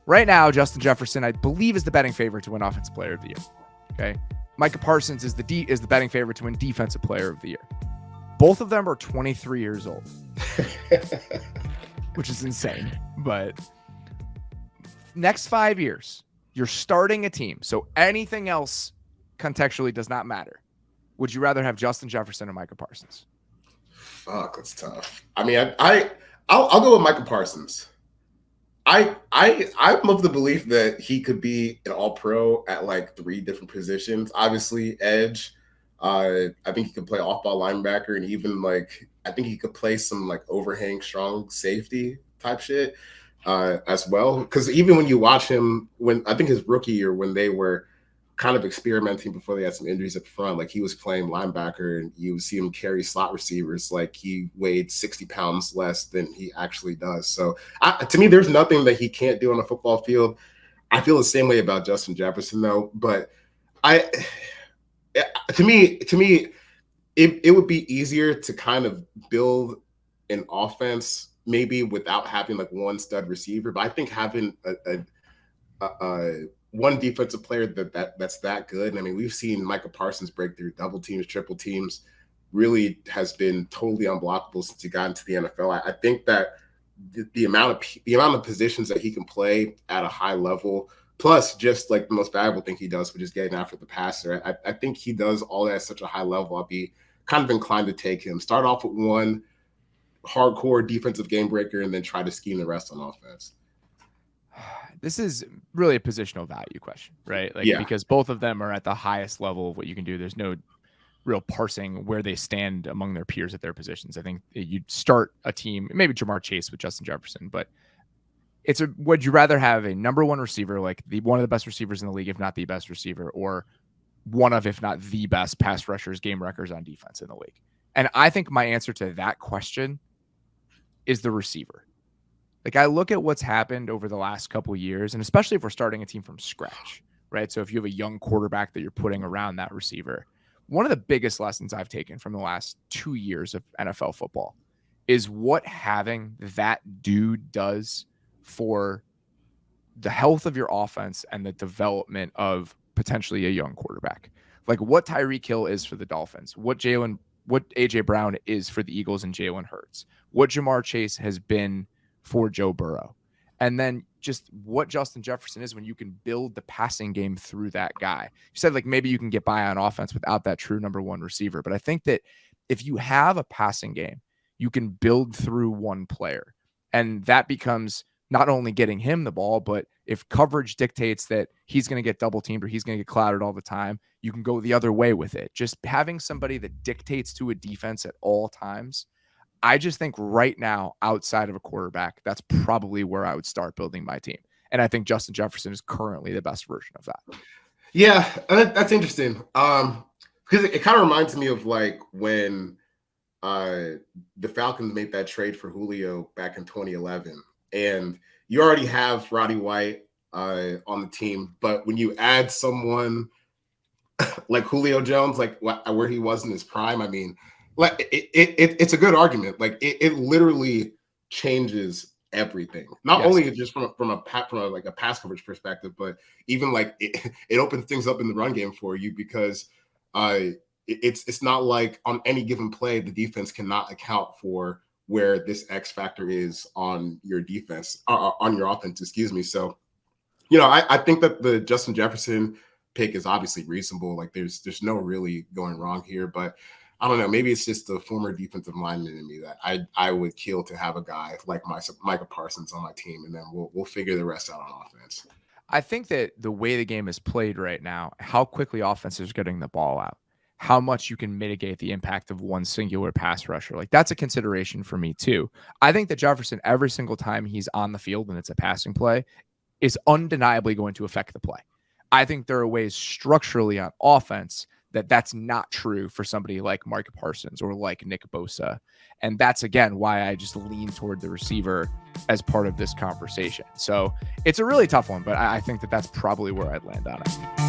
Right now, Justin Jefferson, I believe, is the betting favorite to win Offensive Player of the Year. Okay. Micah Parsons is the betting favorite to win Defensive Player of the Year. Both of them are 23 years old, which is insane. But next 5 years, you're starting a team. So anything else contextually does not matter. Would you rather have Justin Jefferson or Micah Parsons? Fuck, that's tough. I mean, I'll go with Micah Parsons. I'm of the belief that he could be an all-pro at like 3 different positions. Obviously, edge. I think he could play off-ball linebacker, and even like I think he could play some like overhang strong safety type shit as well. Because even when you watch him, when I think his rookie year, when they were kind of experimenting before they had some injuries up front, like he was playing linebacker, and you see him carry slot receivers like he weighed 60 pounds less than he actually does. So to me, there's nothing that he can't do on the football field. I feel the same way about Justin Jefferson though, but to me, it would be easier to kind of build an offense maybe without having like one stud receiver. But I think having a one defensive player that's that good. I mean, we've seen Micah Parsons break through double teams, triple teams, really has been totally unblockable since he got into the NFL. I think that the amount of positions that he can play at a high level, plus just like the most valuable thing he does, which is getting after the passer. I think he does all that at such a high level. I'll be kind of inclined to take him. Start off with one hardcore defensive game breaker and then try to scheme the rest on offense. This is really a positional value question, right? Like, because both of them are at the highest level of what you can do. There's no real parsing where they stand among their peers at their positions. I think you'd start a team, maybe Jamar Chase with Justin Jefferson, but would you rather have a number one receiver, like one of the best receivers in the league, if not the best receiver, or one of, if not the best pass rushers, game wreckers on defense in the league? And I think my answer to that question is the receiver. Like, I look at what's happened over the last couple of years, and especially if we're starting a team from scratch, right? So if you have a young quarterback that you're putting around that receiver, one of the biggest lessons I've taken from the last 2 years of NFL football is what having that dude does for the health of your offense and the development of potentially a young quarterback. Like what Tyreek Hill is for the Dolphins, what AJ Brown is for the Eagles and Jalen Hurts, what Jamar Chase has been for Joe Burrow, and then just what Justin Jefferson is when you can build the passing game through that guy. You said like maybe you can get by on offense without that true number one receiver, but I think that if you have a passing game, you can build through one player, and that becomes not only getting him the ball, but if coverage dictates that he's going to get double teamed or he's going to get clouded all the time, you can go the other way with it. Just having somebody that dictates to a defense at all times. I just think right now, outside of a quarterback, that's probably where I would start building my team. And I think Justin Jefferson is currently the best version of that. Yeah, that's interesting. Because it kind of reminds me of like when the Falcons made that trade for Julio back in 2011. And you already have Roddy White on the team. But when you add someone like Julio Jones, like where he was in his prime, I mean, like it's a good argument. Like it literally changes everything. Not only just from a pass coverage perspective, but even like it opens things up in the run game for you because it's not like on any given play the defense cannot account for where this X factor is on your defense, on your offense. Excuse me. So, I think that the Justin Jefferson pick is obviously reasonable. Like there's no really going wrong here, but I don't know. Maybe it's just the former defensive lineman in me that I would kill to have a guy like Micah Parsons on my team, and then we'll figure the rest out on offense. I think that the way the game is played right now, how quickly offenses are getting the ball out, how much you can mitigate the impact of one singular pass rusher, like that's a consideration for me too. I think that Jefferson, every single time he's on the field and it's a passing play, is undeniably going to affect the play. I think there are ways structurally on offense that's not true for somebody like Micah Parsons or like Nick Bosa. And that's, again, why I just lean toward the receiver as part of this conversation. So it's a really tough one, but I think that's probably where I'd land on it.